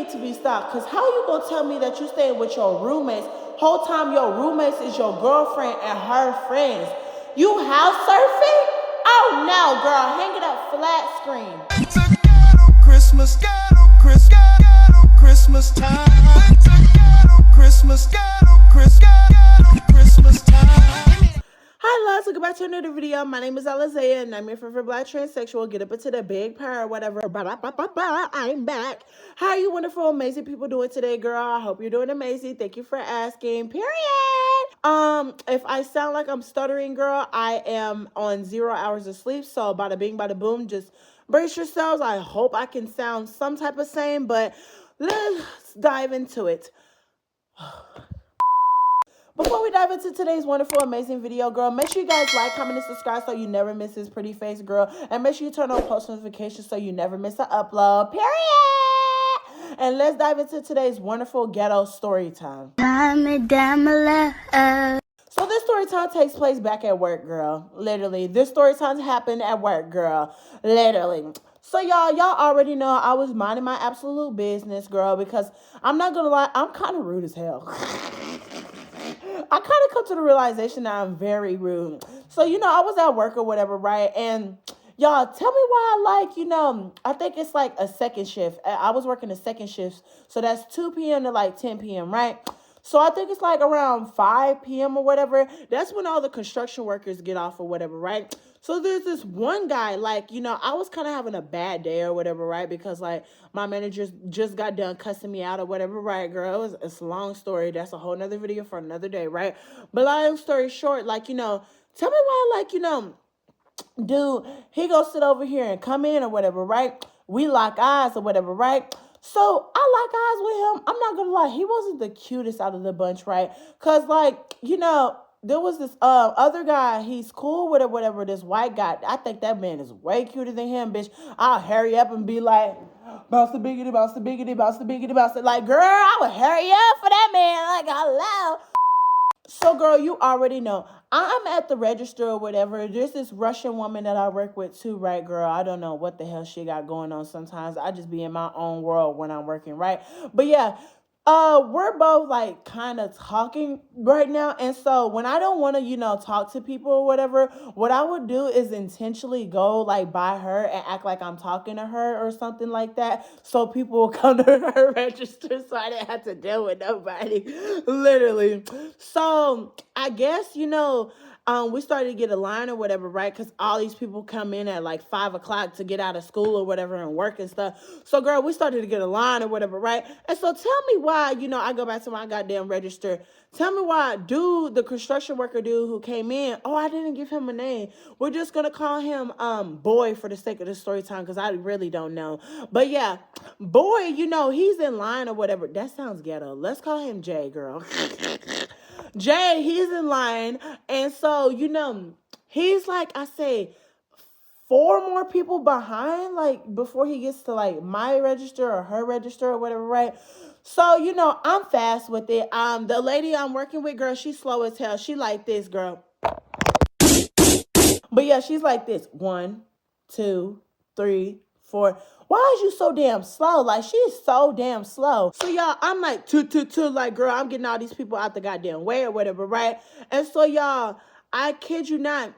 need to be stopped. Because how you going to tell me that you staying with your roommates? Whole time your roommates is your girlfriend and her friends. You house surfing? Oh no, girl. Hang it up flat screen. It's a ghetto Christmas, ghetto Christmas time. It's a ghetto Christmas, ghetto Christmas time. Hi loves, welcome back to another video. My name is Alizaya and I'm your favorite black transsexual. Get up into the big power, whatever. I'm back. How are you wonderful, amazing people doing today, girl? I hope you're doing amazing. Thank you for asking. Period. If I sound like I'm stuttering, girl, I am on 0 hours of sleep. So bada bing, bada boom, just brace yourselves. I hope I can sound some type of sane, but let's dive into it. Before we dive into today's wonderful, amazing video, girl, make sure you guys like, comment, and subscribe so you never miss this pretty face, girl. And make sure you turn on post notifications so you never miss an upload. Period! And let's dive into today's wonderful ghetto story time. So this story time takes place back at work, girl. Literally. This story time happened at work, girl. Literally. So y'all already know I was minding my absolute business, girl, because I'm not gonna lie, I'm kind of rude as hell. I kind of come to the realization that I'm very rude. So, I was at work or whatever, right? And y'all, tell me why I think it's like a second shift. I was working a second shift. So that's 2 p.m. to like 10 p.m., right? So I think it's like around 5 p.m. or whatever. That's when all the construction workers get off or whatever, right? So there's this one guy, I was kind of having a bad day or whatever, right? Because, my manager just got done cussing me out or whatever, right, girl? It's a long story. That's a whole nother video for another day, right? But long story short, tell me why, dude, he go sit over here and come in or whatever, right? We lock eyes or whatever, right? So I lock eyes with him. I'm not gonna lie, he wasn't the cutest out of the bunch, right? Cause there was this other guy, he's cool with it, whatever, this white guy. I think that man is way cuter than him, bitch. I'll hurry up and be like, bounce the biggity, bounce the biggity, bounce the biggity, bounce the, like, girl, I would hurry up for that man, like, hello. So, girl, you already know. I'm at the register or whatever. There's this Russian woman that I work with too, right, girl? I don't know what the hell she got going on sometimes. I just be in my own world when I'm working, right? But yeah, we're both kind of talking right now. And so when I don't want to, talk to people or whatever, what I would do is intentionally go by her and act like I'm talking to her or something like that. So people will come to her register so I didn't have to deal with nobody. Literally. So I guess, we started to get a line or whatever, right? Because all these people come in at 5 o'clock to get out of school or whatever and work and stuff. So, girl, we started to get a line or whatever, right? And so tell me why, I go back to my goddamn register. Tell me why the construction worker dude who came in, I didn't give him a name. We're just going to call him Boy for the sake of this story time because I really don't know. But, yeah, Boy, he's in line or whatever. That sounds ghetto. Let's call him Jay, girl. Jay, he's in line. And so, he's I say, 4 more people behind, before he gets to my register or her register or whatever, right? So, I'm fast with it. The lady I'm working with, girl, she's slow as hell. She like this, girl. But yeah, she's like this. 1, 2, 3, 4. Why is you so damn slow? She's so damn slow. So, y'all, I'm girl, I'm getting all these people out the goddamn way or whatever, right? And so, y'all, I kid you not,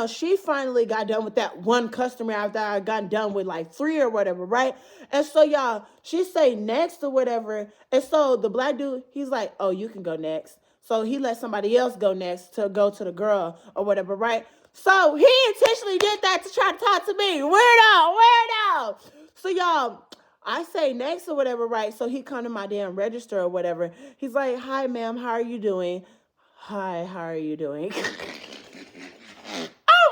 she finally got done with that one customer after I got done with 3 or whatever, right? And so, y'all, she say next or whatever. And so the black dude, he's like, oh, you can go next. So he let somebody else go next to go to the girl or whatever, right? So he intentionally did that to try to talk to me. Weirdo. So, y'all, I say next or whatever, right? So he come to my damn register or whatever. He's like, hi, ma'am, how are you doing? Hi, how are you doing? I'm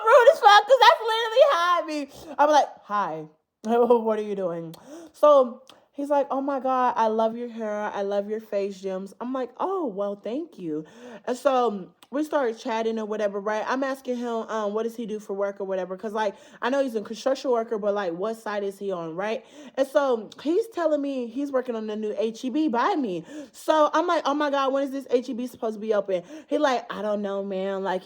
rude as fuck because that's literally how I be. I'm like, hi, what are you doing? So he's like, oh my God, I love your hair. I love your face, gems. I'm like, oh, well, thank you. And so we started chatting or whatever, right? I'm asking him, what does he do for work or whatever? Because, I know he's a construction worker, but, what side is he on, right? And so he's telling me he's working on the new HEB by me. So I'm like, oh, my God, when is this HEB supposed to be open? He like, I don't know, man. I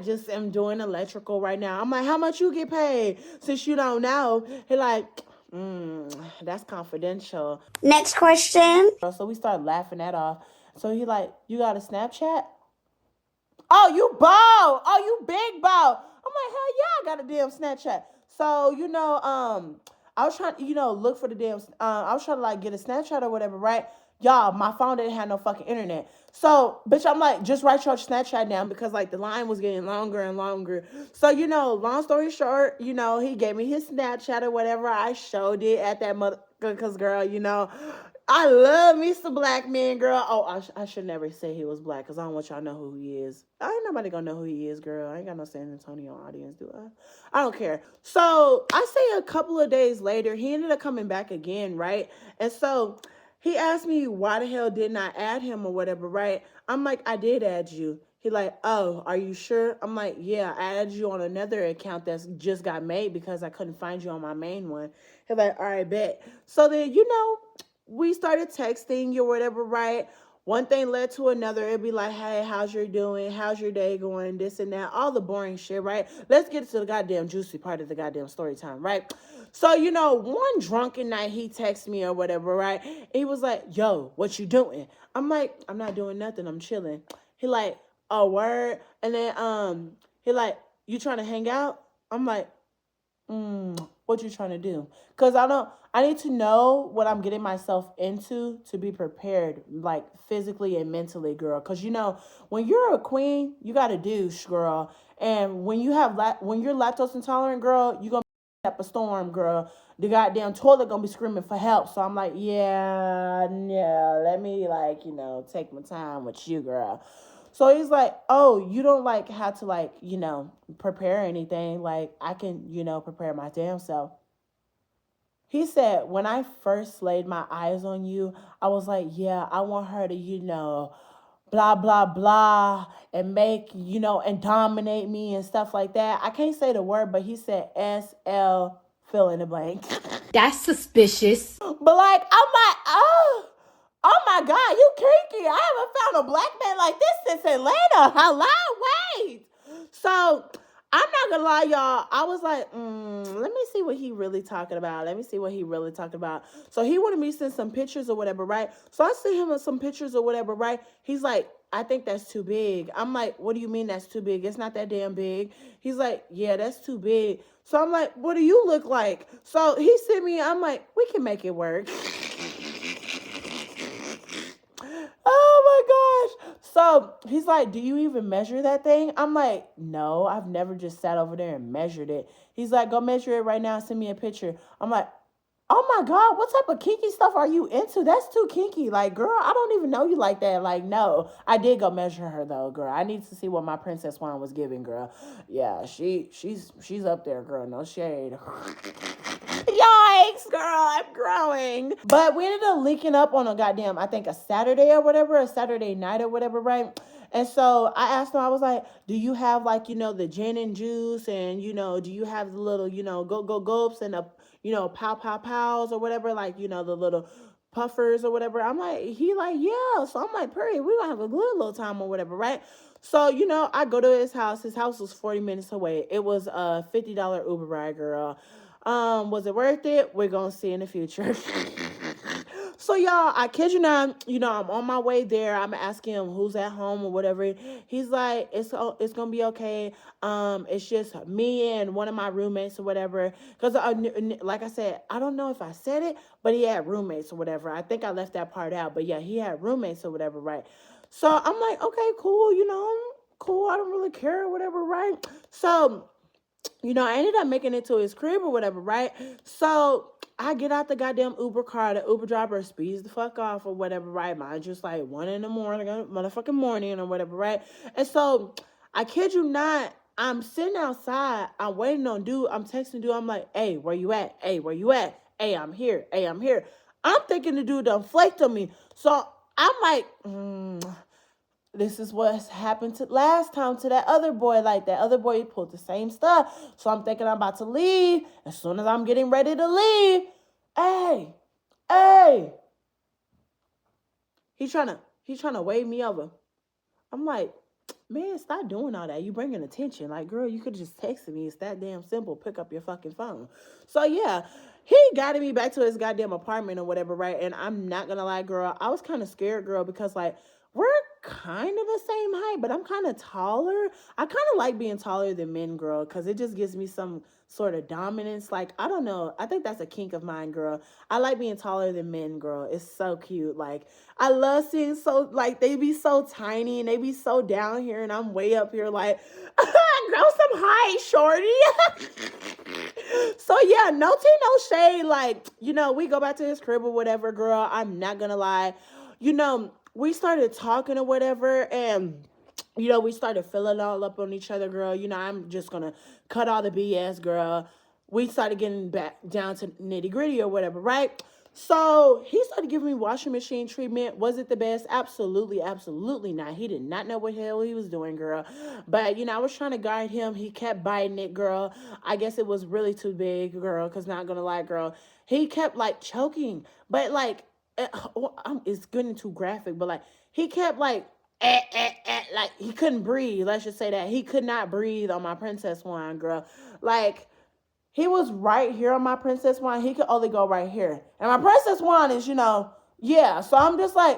just am doing electrical right now. I'm like, how much you get paid since you don't know? He like, That's confidential. Next question. So we started laughing that off. So he like, you got a Snapchat? Oh, you bald. Oh, you big bald. I'm like, hell yeah, I got a damn Snapchat. So, I was trying to, look for the damn, I was trying to like get a Snapchat or whatever, right? Y'all, my phone didn't have no fucking internet. So, bitch, I'm like, just write your Snapchat down because like the line was getting longer and longer. So, long story short, he gave me his Snapchat or whatever. I showed it at that mother, because girl, I love me some black men, girl. Oh, I should never say he was black because I don't want y'all to know who he is. I ain't nobody gonna know who he is, girl. I ain't got no San Antonio audience, do I? I don't care. So I say a couple of days later, he ended up coming back again, right? And so he asked me why the hell didn't I add him or whatever, right? I'm like, I did add you. He like, oh, are you sure? I'm like, yeah, I added you on another account that's just got made because I couldn't find you on my main one. He like, all right, bet. So then, we started texting or whatever, right? One thing led to another. It'd be like, hey, how's your doing? How's your day going? This and that. All the boring shit, right? Let's get to the goddamn juicy part of the goddamn story time, right? So, one drunken night he texted me or whatever, right? And he was like, yo, what you doing? I'm like, I'm not doing nothing. I'm chilling. He like, oh, word. And then he like, you trying to hang out? I'm like, what you trying to do? Because I need to know what I'm getting myself into to be prepared, like physically and mentally, girl. Because when you're a queen, you got to douche, girl. And when when you're lactose intolerant, girl, you gonna be up a storm, girl. The goddamn toilet gonna be screaming for help. So I'm like, yeah, no, let me like take my time with you, girl. So he's like, oh, you don't like have to like, prepare anything. Like I can, prepare my damn self. He said, when I first laid my eyes on you, I was like, yeah, I want her to, blah, blah, blah, and make, and dominate me and stuff like that. I can't say the word, but he said SL fill in the blank. That's suspicious. But like, I'm like, oh my God, you kinky. I haven't found a black man like this since Atlanta. Hello, wait. So I'm not gonna lie, y'all. I was like, let me see what he really talking about. Let me see what he really talking about. So he wanted me to send some pictures or whatever, right? So I sent him some pictures or whatever, right? He's like, I think that's too big. I'm like, what do you mean that's too big? It's not that damn big. He's like, yeah, that's too big. So I'm like, what do you look like? So he sent me, I'm like, we can make it work. Oh my gosh. So he's like, do you even measure that thing? I'm like, no, I've never just sat over there and measured it. He's like, go measure it right now and send me a picture. I'm like, oh my God, what type of kinky stuff are you into? That's too kinky. Like, girl, I don't even know you like that. Like, no. I did go measure her though, girl. I need to see what my princess wine was giving, girl. Yeah, she's up there, girl. No shade. Yikes, girl, I'm growing. But we ended up linking up on a goddamn, I think a Saturday or whatever, a Saturday night or whatever, right? And so I asked him, I was like, do you have like, the gin and juice and, do you have the little, go gulps and the, pow pow pows or whatever, like, the little puffers or whatever. I'm like, he like, yeah. So I'm like, Perry, we're gonna have a good little time or whatever, right? So, I go to his house. His house was 40 minutes away. It was a $50 Uber ride, girl. Was it worth it? We're gonna see in the future. So y'all, I kid you not, I'm on my way there. I'm asking him who's at home or whatever. He's like, it's gonna be okay. It's just me and one of my roommates or whatever. Cause like I said, I don't know if I said it, but he had roommates or whatever. I think I left that part out, but yeah, he had roommates or whatever, right? So I'm like, okay, cool, cool. I don't really care or whatever, right? So I ended up making it to his crib or whatever, right? So I get out the goddamn Uber car. The Uber driver speeds the fuck off or whatever, right? Mine just like 1 a.m, motherfucking morning or whatever, right? And so I kid you not, I'm sitting outside. I'm waiting on dude. I'm texting dude. I'm like, hey, where you at? Hey, where you at? Hey, I'm here. Hey, I'm here. I'm thinking the dude done flaked on me. So I'm like, this is what happened to last time to that other boy. Like that other boy pulled the same stuff. So I'm thinking I'm about to leave. As soon as I'm getting ready to leave, hey, he's trying to wave me over. I'm like, man, stop doing all that. You bringing attention. Like, girl, you could just text me. It's that damn simple. Pick up your fucking phone. So yeah, he guided me back to his goddamn apartment or whatever, right? And I'm not gonna lie, girl, I was kind of scared, girl, because like we're kind of the same height, but I'm kind of taller. I kind of like being taller than men, girl, because it just gives me some sort of dominance. Like, I don't know. I think that's a kink of mine, girl. I like being taller than men, girl. It's so cute. Like, I love seeing so, like, they be so tiny and they be so down here, and I'm way up here, like, grow some height, shorty. So yeah, no tea, no shade. Like, we go back to his crib or whatever, girl. I'm not gonna lie. We started talking or whatever, and we started feeling all up on each other, girl. I'm just gonna cut all the BS, girl. We started getting back down to nitty gritty or whatever, right? So he started giving me washing machine treatment. Was it the best? Absolutely, absolutely not. He did not know what the hell he was doing, girl. But I was trying to guide him. He kept biting it, girl. I guess it was really too big, girl. Cause not gonna lie, girl, he kept like choking, but like it's getting too graphic. But like he kept like like he couldn't breathe. Let's just say that he could not breathe on my princess wine, girl. Like he was right here on my princess wine. He could only go right here. And my princess wine is, yeah. So I'm just like,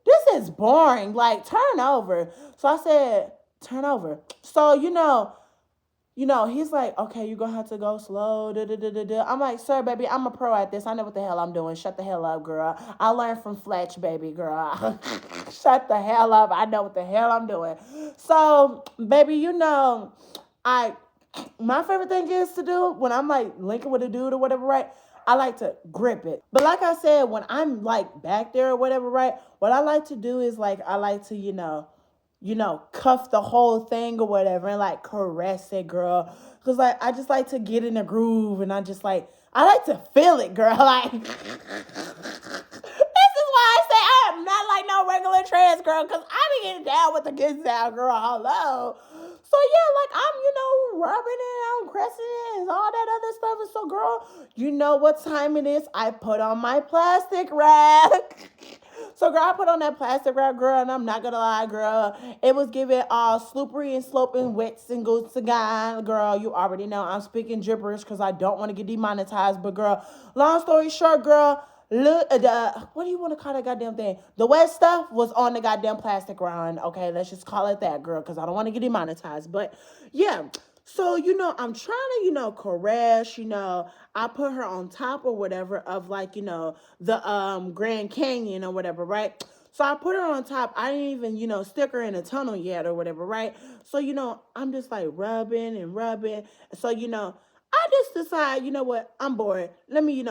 this is boring. Like, turn over. So I said, turn over. So, he's like, okay, you're going to have to go slow. Da, da, da, da, da. I'm like, sir, baby, I'm a pro at this. I know what the hell I'm doing. Shut the hell up, girl. I learned from Fletch, baby, girl. Shut the hell up. I know what the hell I'm doing. So, baby, I my favorite thing is to do when I'm like linking with a dude or whatever, right? I like to grip it. But like I said, when I'm like back there or whatever, right? What I like to do is like I like to, cuff the whole thing or whatever and like caress it, girl. Cause like I just like to get in a groove and I like to feel it, girl. Like this is why I say I am not like no regular trans girl, cause I be getting down with the kids down, girl. Hello. So yeah, like I'm, rubbing it, I'm caressing it, and all that other stuff. And so, girl, you know what time it is? I put on my plastic wrap. So, girl, I put on that plastic wrap, girl, and I'm not gonna lie, girl. It was giving all slippery and sloping, wet single cigar, girl. You already know I'm speaking gibberish because I don't want to get demonetized. But, girl, long story short, girl. Look, what do you want to call that goddamn thing? The wet stuff was on the goddamn plastic round. Okay, let's just call it that, girl, because I don't want to get demonetized. But yeah, so I'm trying to, caress. I put her on top or whatever of like, the Grand Canyon or whatever, right? So I put her on top. I didn't even, stick her in a tunnel yet or whatever, right? So I'm just like rubbing and rubbing. So I just decide, what? I'm bored. Let me,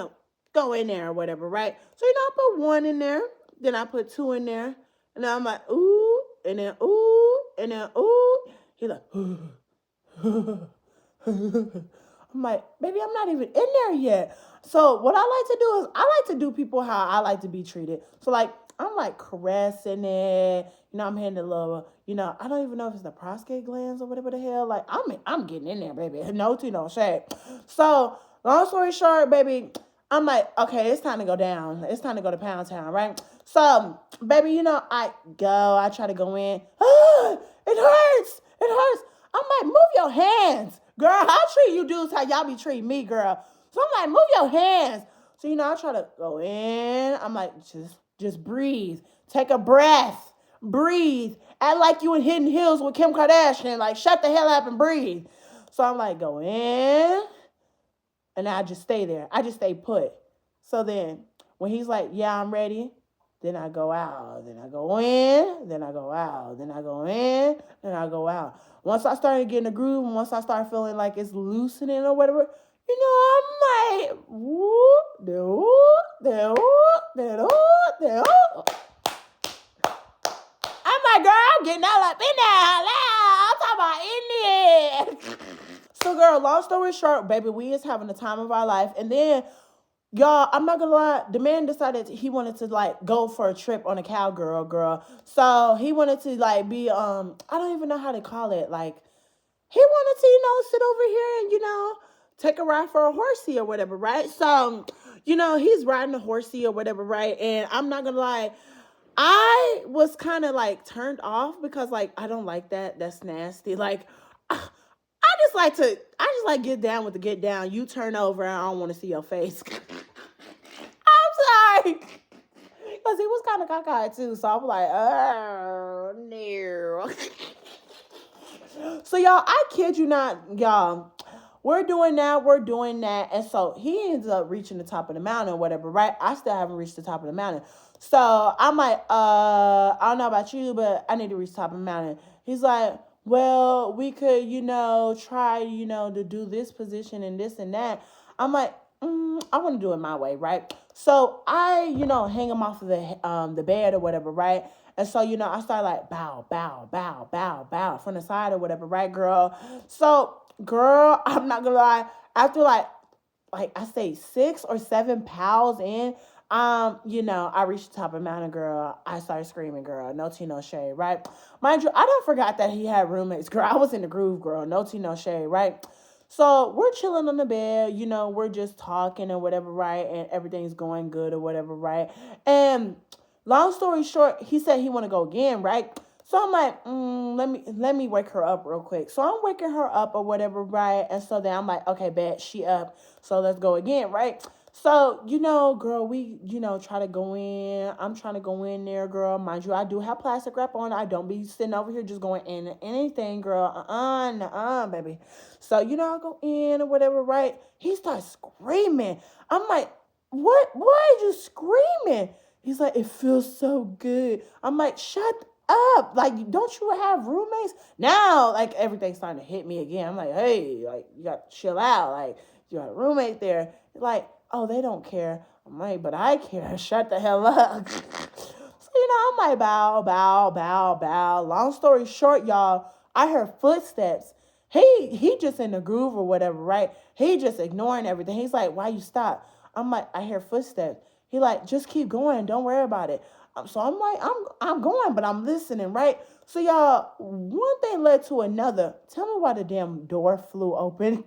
go in there or whatever, right? So, I put one in there, then I put two in there, and then I'm like, ooh, and then ooh, and then ooh. He's like, I'm like, baby, I'm not even in there yet. So what I like to do is I like to do people how I like to be treated. So like I'm like caressing it, I'm hitting a little, I don't even know if it's the prostate glands or whatever the hell. Like I'm getting in there, baby. No tea, no shade. So long story short, baby, I'm like, okay, it's time to go down. It's time to go to Pound Town, right? So, baby, I try to go in. Ah, it hurts. It hurts. I'm like, move your hands. Girl, I'll treat you dudes how y'all be treating me, girl. So I'm like, move your hands. So, I try to go in. I'm like, just breathe. Take a breath. Breathe. Act like you in Hidden Hills with Kim Kardashian. Like, shut the hell up and breathe. So I'm like, go in. And I just stay there. I just stay put. So then when he's like, yeah, I'm ready, then I go out. Then I go in. Then I go out. Then I go in. Then I go out. Once I started getting a groove, and once I start feeling like it's loosening or whatever, I'm like, whoop, there, whoop, there, whoop, there, whoop, there, whoop. I'm like, girl, I'm getting all up in there. I'm talking about in there. So, girl, long story short, baby, we is having the time of our life. And then, y'all, I'm not gonna lie, the man decided he wanted to, like, go for a trip on a cowgirl, girl. So, he wanted to, like, be, I don't even know how to call it. Like, he wanted to, sit over here and, take a ride for a horsey or whatever, right? So, he's riding a horsey or whatever, right? And I'm not gonna lie, I was kind of, like, turned off because, like, I don't like that. That's nasty. Like, I just like get down with the get down. You turn over and I don't want to see your face. I'm sorry. Because he was kind of cockeyed too. So I'm like, oh, no. So y'all, I kid you not, y'all. We're doing that. And so he ends up reaching the top of the mountain or whatever, right? I still haven't reached the top of the mountain. So I'm like, I don't know about you, but I need to reach the top of the mountain. He's like, well, we could, try, to do this position and this and that. I'm like, I want to do it my way, right? So I, hang him off of the bed or whatever, right? And so, I started like bow, bow, bow, bow, bow from the side or whatever, right, girl? So, girl, I'm not gonna lie. After like I say 6 or 7 pows in, I reached the top of the mountain, girl. I started screaming, girl. No tea, no shade, right? Mind you, I don't forgot that he had roommates, girl. I was in the groove, girl. No tea, no shade, right? So we're chilling on the bed, we're just talking or whatever, right? And everything's going good or whatever, right? And long story short, he said he want to go again, right? So I'm like, let me wake her up real quick. So I'm waking her up or whatever, right? And so then I'm like, okay, bet, she up. So let's go again, right? So, girl, we, try to go in. I'm trying to go in there, girl. Mind you, I do have plastic wrap on. I don't be sitting over here just going in anything, girl. Baby. So, I go in or whatever, right? He starts screaming. I'm like, what? Why are you screaming? He's like, it feels so good. I'm like, shut up. Like, don't you have roommates? Now, like, everything's starting to hit me again. I'm like, hey, like, you got to chill out. Like, you got a roommate there. Like, oh, they don't care. I'm like, but I care. Shut the hell up. So, I'm like, bow, bow, bow, bow. Long story short, y'all, I heard footsteps. He just in the groove or whatever, right? He just ignoring everything. He's like, why you stop? I'm like, I hear footsteps. He like, just keep going. Don't worry about it. So I'm like, I'm going, but I'm listening, right? So y'all, one thing led to another. Tell me why the damn door flew open.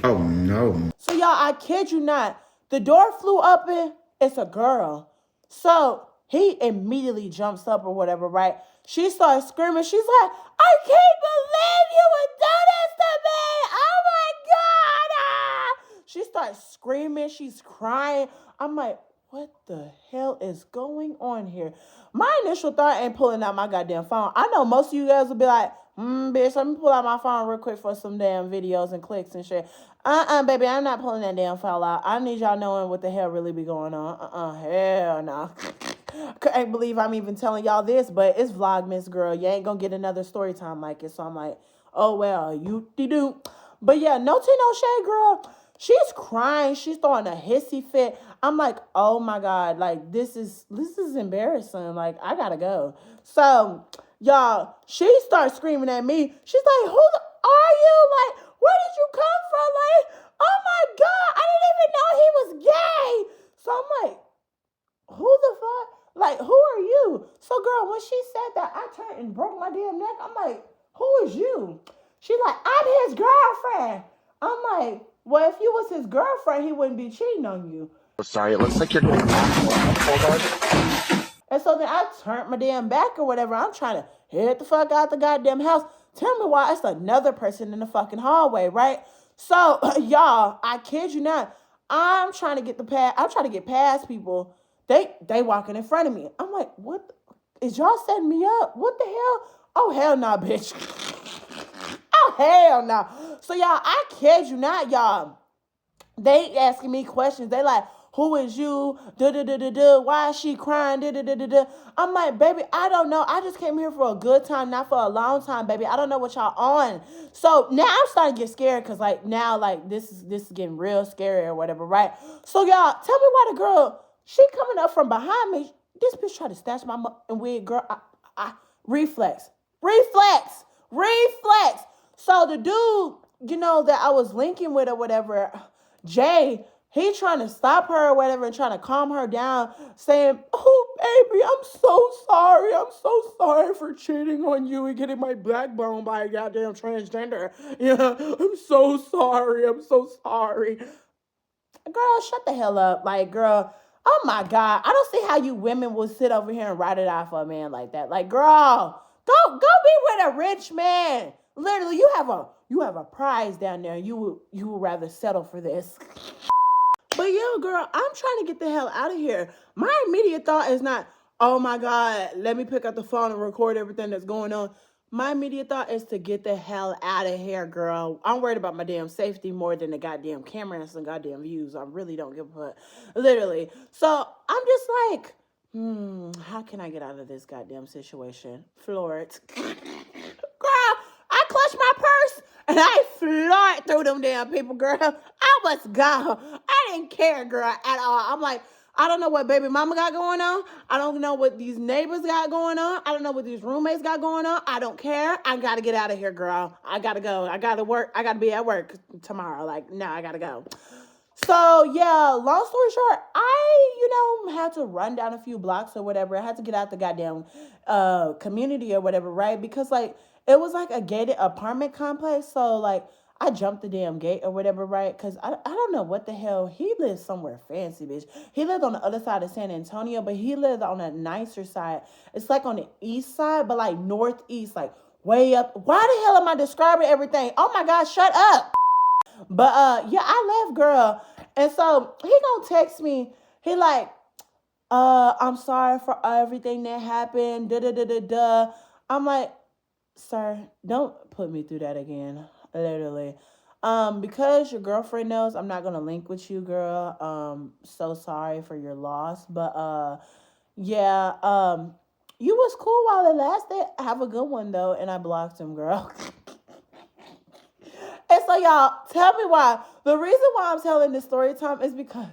Oh no. So y'all, I kid you not. The door flew open. It's a girl. So he immediately jumps up or whatever, right? She starts screaming. She's like, I can't believe you would do this to me. Oh my God. Ah! She starts screaming. She's crying. I'm like, what the hell is going on here? My initial thought ain't pulling out my goddamn phone. I know most of you guys will be like, bitch, let me pull out my phone real quick for some damn videos and clicks and shit. Baby, I'm not pulling that damn file out. I need y'all knowing what the hell really be going on. Hell no. Can't believe I'm even telling y'all this, but it's Vlogmas, girl. You ain't gonna get another story time like it. So I'm like, oh well, you do. But yeah, no tea, no shade, girl. She's crying. She's throwing a hissy fit. I'm like, oh my God, like this is embarrassing. Like, I gotta go. So, y'all, she starts screaming at me. She's like, who are you? Like, where did you come from? Like, oh my God, I didn't even know he was gay. So I'm like, who the fuck? Like, who are you? So, girl, when she said that, I turned and broke my damn neck. I'm like, who is you? She's like, I'm his girlfriend. I'm like, well, if you was his girlfriend, he wouldn't be cheating on you. Sorry, it looks like you're getting And so then I turned my damn back or whatever. I'm trying to head the fuck out the goddamn house. Tell me why it's another person in the fucking hallway, right? So, y'all, I kid you not. I'm trying to get past people. They walking in front of me. I'm like, what? Is y'all setting me up? What the hell? Oh, hell no, bitch. Oh, hell no. So, y'all, I kid you not, y'all. They asking me questions. They like, who is you? Why is she crying? I'm like, baby, I don't know. I just came here for a good time, not for a long time, baby. I don't know what y'all on. So now I'm starting to get scared because like now like this is getting real scary or whatever, right? So y'all, tell me why the girl, she coming up from behind me. This bitch tried to snatch my wig, girl. Reflex. So the dude, that I was linking with or whatever, Jay, he trying to stop her or whatever and trying to calm her down, saying, oh, baby, I'm so sorry. I'm so sorry for cheating on you and getting my backbone by a goddamn transgender. Yeah, I'm so sorry. Girl, shut the hell up. Like, girl, oh my God. I don't see how you women will sit over here and ride it out for a man like that. Like, girl, go be with a rich man. Literally, you have a you have a prize down there. You would rather settle for this. But yo, girl, I'm trying to get the hell out of here. My immediate thought is not, oh my God, let me pick up the phone and record everything that's going on. My immediate thought is to get the hell out of here, girl. I'm worried about my damn safety more than the goddamn camera and some goddamn views. I really don't give a fuck. Literally. So I'm just like, how can I get out of this goddamn situation? Floor it. Girl, I clutched my purse and I floored through them damn people, girl. I was gone. I didn't care, girl, at all. I'm like, I don't know what baby mama got going on. I don't know what these neighbors got going on. I don't know what these roommates got going on. I don't care. I got to get out of here, girl. I got to go. I got to work. I got to be at work tomorrow. Like, no, I got to go. So, yeah, long story short, I, had to run down a few blocks or whatever. I had to get out the goddamn community or whatever, right? Because, like, it was like a gated apartment complex. So, like, I jumped the damn gate or whatever, right? Because I don't know what the hell. He lives somewhere fancy, bitch. He lived on the other side of San Antonio, but he lived on a nicer side. It's like on the east side, but like northeast, like way up. Why the hell am I describing everything? Oh my God, shut up. But yeah, I left, girl. And so he gonna text me. He like, I'm sorry for everything that happened. Da da da da da. I'm like, sir, don't put me through that again. Literally. Because your girlfriend knows, I'm not gonna link with you, girl. So sorry for your loss. But yeah, you was cool while it lasted. Have a good one though. And I blocked him, girl. And so y'all, tell me why. The reason why I'm telling this story time is because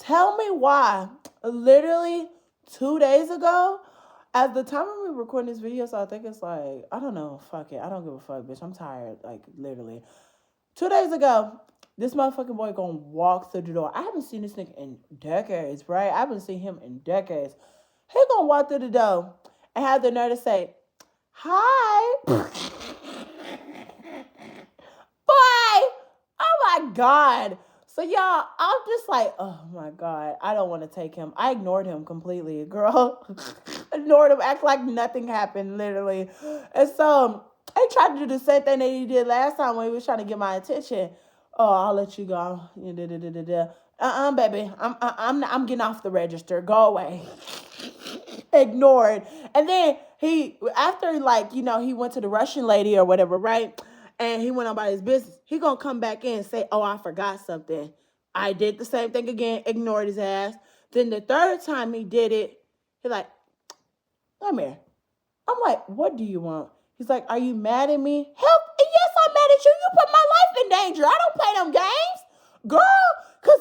tell me why. Literally 2 days ago, at the time when we were recording this video, so I think it's like, I don't know, fuck it. I don't give a fuck, bitch. I'm tired. Like, literally. 2 days ago, this motherfucking boy gonna walk through the door. I haven't seen this nigga in decades, right? I haven't seen him in decades. He gonna walk through the door and have the nerve to say, hi. Boy, oh my God. So y'all, I'm just like, oh my God, I don't want to take him. I ignored him completely, girl. Ignored him, act like nothing happened, literally. And so I tried to do the same thing that he did last time when he was trying to get my attention. Oh, I'll let you go. Baby, I'm getting off the register. Go away. Ignored. And then after he went to the Russian lady or whatever, right? And he went on about his business. He gonna come back in and say, oh, I forgot something. I did the same thing again, ignored his ass. Then the third time he did it, he like, come here. I'm like, what do you want? He's like, are you mad at me? Help! Yes, I'm mad at you. You put my life in danger. I don't play them games. Girl, because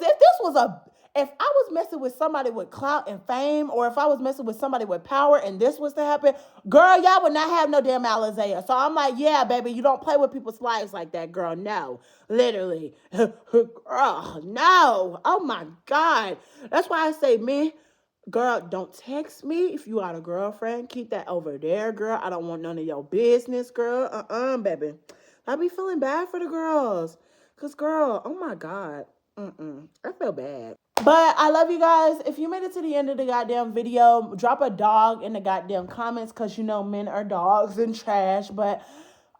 if I was messing with somebody with clout and fame, or if I was messing with somebody with power and this was to happen, girl, y'all would not have no damn Alizea. So I'm like, yeah, baby, you don't play with people's lives like that, girl. No, literally. Girl, no. Oh my God. That's why I say, man, girl, don't text me if you got a girlfriend. Keep that over there, girl. I don't want none of your business, girl. Baby. I be feeling bad for the girls. Because, girl, oh my God. I feel bad. But I love you guys. If you made it to the end of the goddamn video, drop a dog in the goddamn comments because men are dogs and trash. But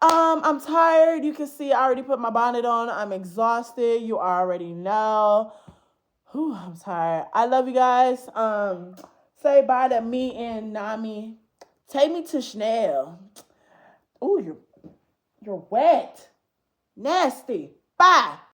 I'm tired. You can see I already put my bonnet on. I'm exhausted. You already know. Whew, I'm tired. I love you guys. Say bye to me and Nami. Take me to Chanel. Ooh, you're wet. Nasty. Bye.